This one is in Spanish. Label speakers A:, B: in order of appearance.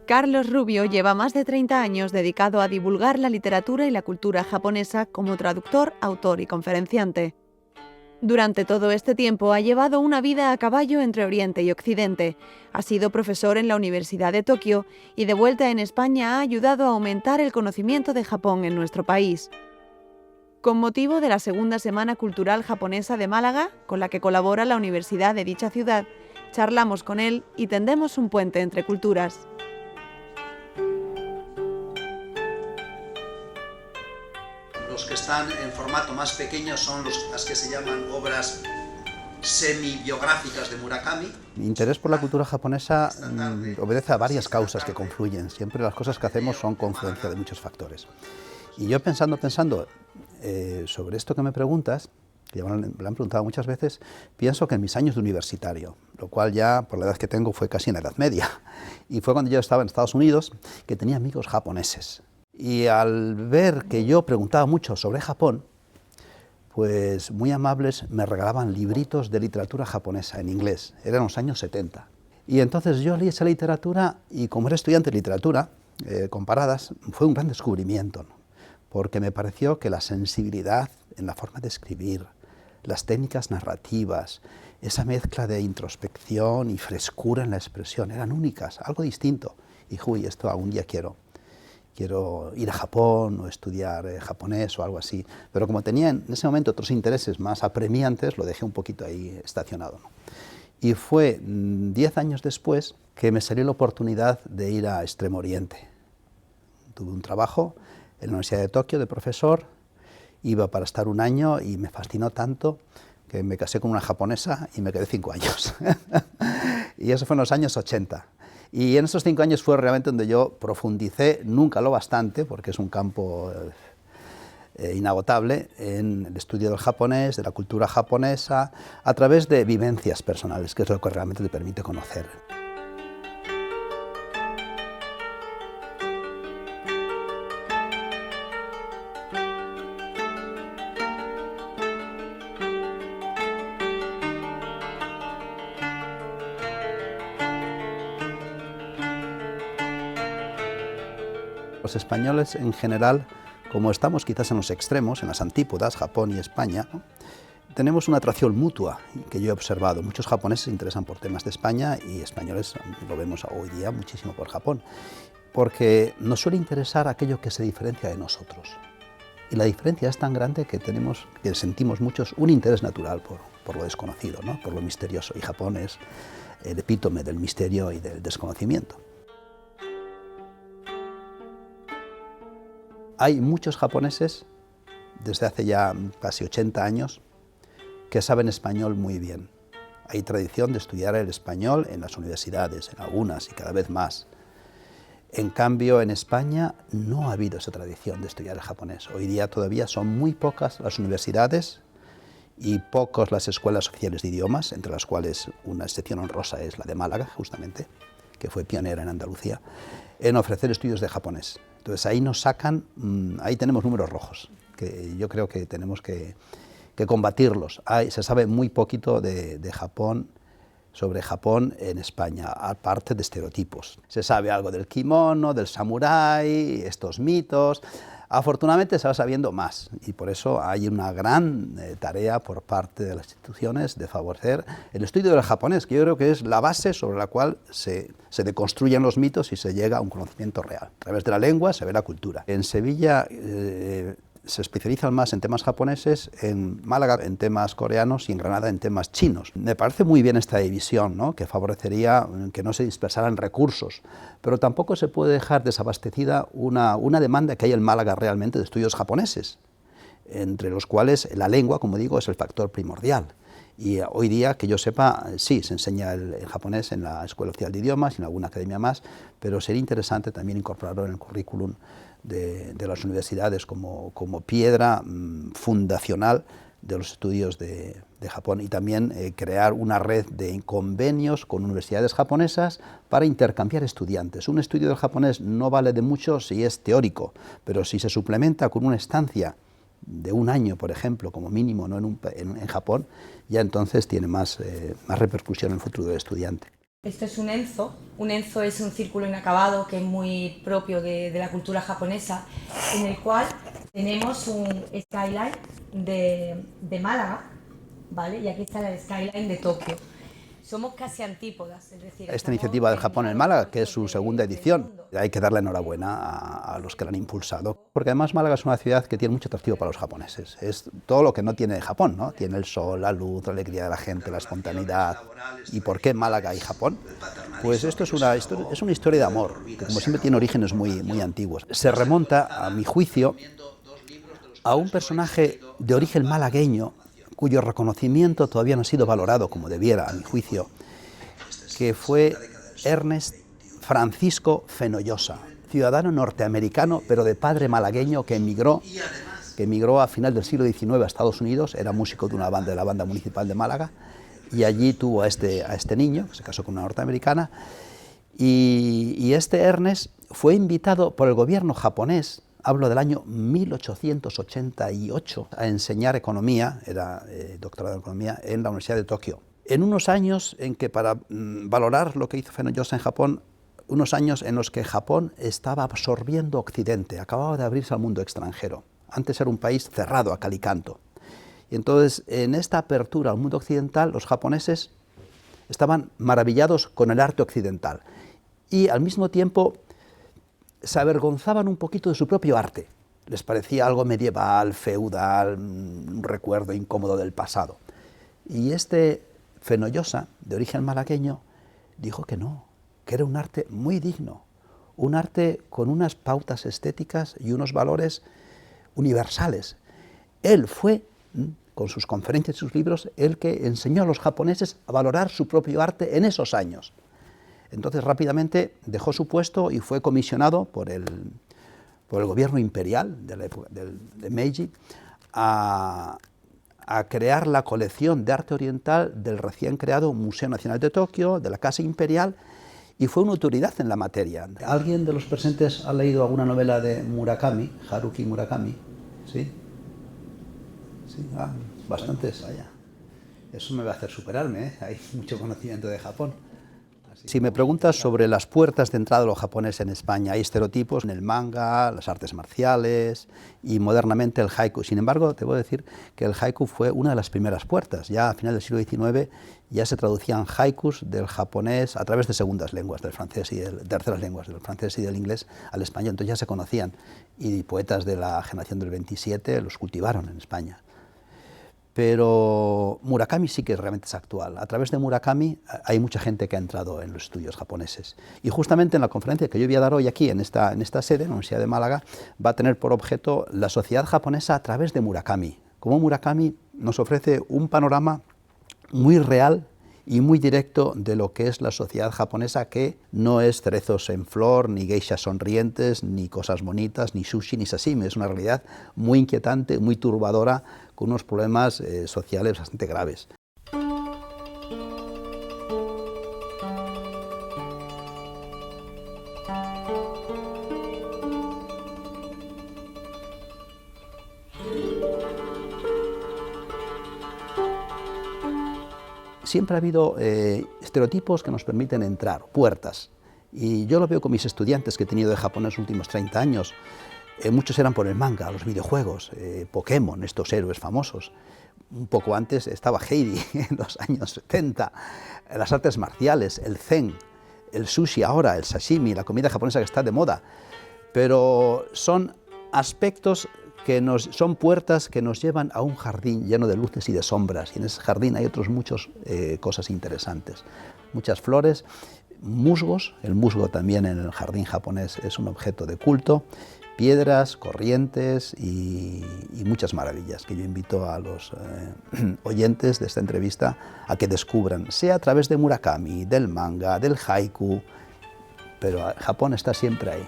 A: Carlos Rubio lleva más de 30 años dedicado a divulgar la literatura y la cultura japonesa como traductor, autor y conferenciante. Durante todo este tiempo ha llevado una vida a caballo entre Oriente y Occidente. Ha sido profesor en la Universidad de Tokio y de vuelta en España ha ayudado a aumentar el conocimiento de Japón en nuestro país. Con motivo de la Segunda Semana Cultural Japonesa de Málaga, con la que colabora la universidad de dicha ciudad, charlamos con él y tendemos un puente entre culturas.
B: Los que están en formato más pequeño son las que se llaman obras semi-biográficas de Murakami.
C: Mi interés por la cultura japonesa obedece a varias causas que confluyen. Siempre las cosas que hacemos son confluencia de muchos factores. Y yo pensando sobre esto que me preguntas, que ya me lo han preguntado muchas veces, pienso que en mis años de universitario, lo cual ya por la edad que tengo fue casi en la Edad Media, y fue cuando yo estaba en Estados Unidos, que tenía amigos japoneses. Y al ver que yo preguntaba mucho sobre Japón, pues muy amables me regalaban libritos de literatura japonesa en inglés, eran los años 70. Y entonces yo leí esa literatura y como era estudiante de literatura, comparadas, fue un gran descubrimiento, ¿no? Porque me pareció que la sensibilidad en la forma de escribir, las técnicas narrativas, esa mezcla de introspección y frescura en la expresión, eran únicas, algo distinto. Y dije, uy, esto algún día quiero ir a Japón o estudiar japonés o algo así, pero como tenía en ese momento otros intereses más apremiantes, lo dejé un poquito ahí estacionado, ¿no? Y fue 10 años después que me salió la oportunidad de ir a Extremo Oriente. Tuve un trabajo en la Universidad de Tokio de profesor, iba para estar un año y me fascinó tanto que me casé con una japonesa y me quedé 5 años. Y eso fue en los años 80. Y en esos 5 años fue realmente donde yo profundicé, nunca lo bastante, porque es un campo inagotable, en el estudio del japonés, de la cultura japonesa, a través de vivencias personales, que es lo que realmente te permite conocer. Los españoles en general, como estamos quizás en los extremos, en las antípodas, Japón y España, ¿no?, tenemos una atracción mutua que yo he observado. Muchos japoneses se interesan por temas de España y españoles lo vemos hoy día muchísimo por Japón, porque nos suele interesar aquello que se diferencia de nosotros. Y la diferencia es tan grande que sentimos muchos un interés natural por lo desconocido, ¿no?, por lo misterioso. Y Japón es el epítome del misterio y del desconocimiento. Hay muchos japoneses, desde hace ya casi 80 años, que saben español muy bien. Hay tradición de estudiar el español en las universidades, en algunas y cada vez más. En cambio, en España no ha habido esa tradición de estudiar el japonés. Hoy día todavía son muy pocas las universidades y pocas las escuelas oficiales de idiomas, entre las cuales una excepción honrosa es la de Málaga, justamente, que fue pionera en Andalucía, en ofrecer estudios de japonés. Entonces ahí nos sacan, ahí tenemos números rojos, que yo creo que tenemos que combatirlos. Se sabe muy poquito sobre Japón en España, aparte de estereotipos. Se sabe algo del kimono, del samurái, estos mitos. Afortunadamente se va sabiendo más y por eso hay una gran tarea por parte de las instituciones de favorecer el estudio del japonés, que yo creo que es la base sobre la cual se deconstruyen los mitos y se llega a un conocimiento real. A través de la lengua se ve la cultura. En Sevilla se especializan más en temas japoneses, en Málaga en temas coreanos y en Granada en temas chinos. Me parece muy bien esta división, ¿no?, que favorecería que no se dispersaran recursos, pero tampoco se puede dejar desabastecida una demanda que hay en Málaga realmente de estudios japoneses, entre los cuales la lengua, como digo, es el factor primordial. Y hoy día, que yo sepa, sí, se enseña el japonés en la Escuela Oficial de Idiomas y en alguna academia más, pero sería interesante también incorporarlo en el currículum de las universidades como piedra fundacional de los estudios de Japón y también crear una red de convenios con universidades japonesas para intercambiar estudiantes. Un estudio del japonés no vale de mucho si es teórico, pero si se suplementa con una estancia de un año, por ejemplo, como mínimo, ¿no?, en Japón, ya entonces tiene más repercusión en el futuro del estudiante.
D: Esto es un enzo. Un enzo es un círculo inacabado que es muy propio de la cultura japonesa, en el cual tenemos un skyline de Málaga, ¿vale? Y aquí está el skyline de Tokio. Somos casi antípodas, es decir...
C: Esta iniciativa del Japón en Málaga, que es su segunda edición, hay que darle enhorabuena a los que la han impulsado, porque además Málaga es una ciudad que tiene mucho atractivo para los japoneses. Es todo lo que no tiene Japón, ¿no? Tiene el sol, la luz, la alegría de la gente, la espontaneidad. ¿Y por qué Málaga y Japón? Pues esto es una historia de amor, que como siempre tiene orígenes muy antiguos. Se remonta, a mi juicio, a un personaje de origen malagueño, cuyo reconocimiento todavía no ha sido valorado como debiera, a mi juicio, que fue Ernest Francisco Fenollosa, ciudadano norteamericano, pero de padre malagueño, que emigró a final del siglo XIX a Estados Unidos, era músico de la banda municipal de Málaga, y allí tuvo a este niño, que se casó con una norteamericana, y este Ernest fue invitado por el gobierno japonés, hablo del año 1888, a enseñar economía, era doctorado en economía, en la Universidad de Tokio. En unos años en que, para valorar lo que hizo Fenollosa en Japón, unos años en los que Japón estaba absorbiendo Occidente, acababa de abrirse al mundo extranjero. Antes era un país cerrado a cal y canto. Y entonces, en esta apertura al mundo occidental, los japoneses estaban maravillados con el arte occidental y al mismo tiempo se avergonzaban un poquito de su propio arte. Les parecía algo medieval, feudal, un recuerdo incómodo del pasado. Y este Fenollosa, de origen malagueño, dijo que no, que era un arte muy digno, un arte con unas pautas estéticas y unos valores universales. Él fue, con sus conferencias y sus libros, el que enseñó a los japoneses a valorar su propio arte en esos años. Entonces rápidamente dejó su puesto y fue comisionado por el gobierno imperial de la época de Meiji a crear la colección de arte oriental del recién creado Museo Nacional de Tokio, de la Casa Imperial, y fue una autoridad en la materia. ¿Alguien de los presentes ha leído alguna novela de Murakami, Haruki Murakami? ¿Sí? Sí, bastantes, vaya. Eso me va a hacer superarme, ¿eh? Hay mucho conocimiento de Japón. Si me preguntas sobre las puertas de entrada de los japoneses en España, hay estereotipos en el manga, las artes marciales y modernamente el haiku. Sin embargo, te voy a decir que el haiku fue una de las primeras puertas. Ya a final del siglo XIX ya se traducían haikus del japonés a través de segundas lenguas, del francés y terceras lenguas, del francés y del inglés al español. Entonces ya se conocían y poetas de la generación del 27 los cultivaron en España. Pero Murakami sí que realmente es actual. A través de Murakami hay mucha gente que ha entrado en los estudios japoneses. Y justamente en la conferencia que yo voy a dar hoy aquí, en esta sede, en la Universidad de Málaga, va a tener por objeto la sociedad japonesa a través de Murakami. Como Murakami nos ofrece un panorama muy real y muy directo de lo que es la sociedad japonesa, que no es cerezos en flor, ni geishas sonrientes, ni cosas bonitas, ni sushi, ni sashimi. Es una realidad muy inquietante, muy turbadora, con unos problemas sociales bastante graves. Siempre ha habido estereotipos que nos permiten entrar, puertas. Y yo lo veo con mis estudiantes que he tenido de Japón en los últimos 30 años. Muchos eran por el manga, los videojuegos, Pokémon, estos héroes famosos. Un poco antes estaba Heidi, en los años 70, las artes marciales, el zen, el sushi ahora, el sashimi, la comida japonesa que está de moda. Pero son aspectos son puertas que nos llevan a un jardín lleno de luces y de sombras. Y en ese jardín hay muchas cosas interesantes. Muchas flores, musgos, el musgo también en el jardín japonés es un objeto de culto, piedras, corrientes y muchas maravillas que yo invito a los oyentes de esta entrevista a que descubran, sea a través de Murakami, del manga, del haiku, pero Japón está siempre ahí.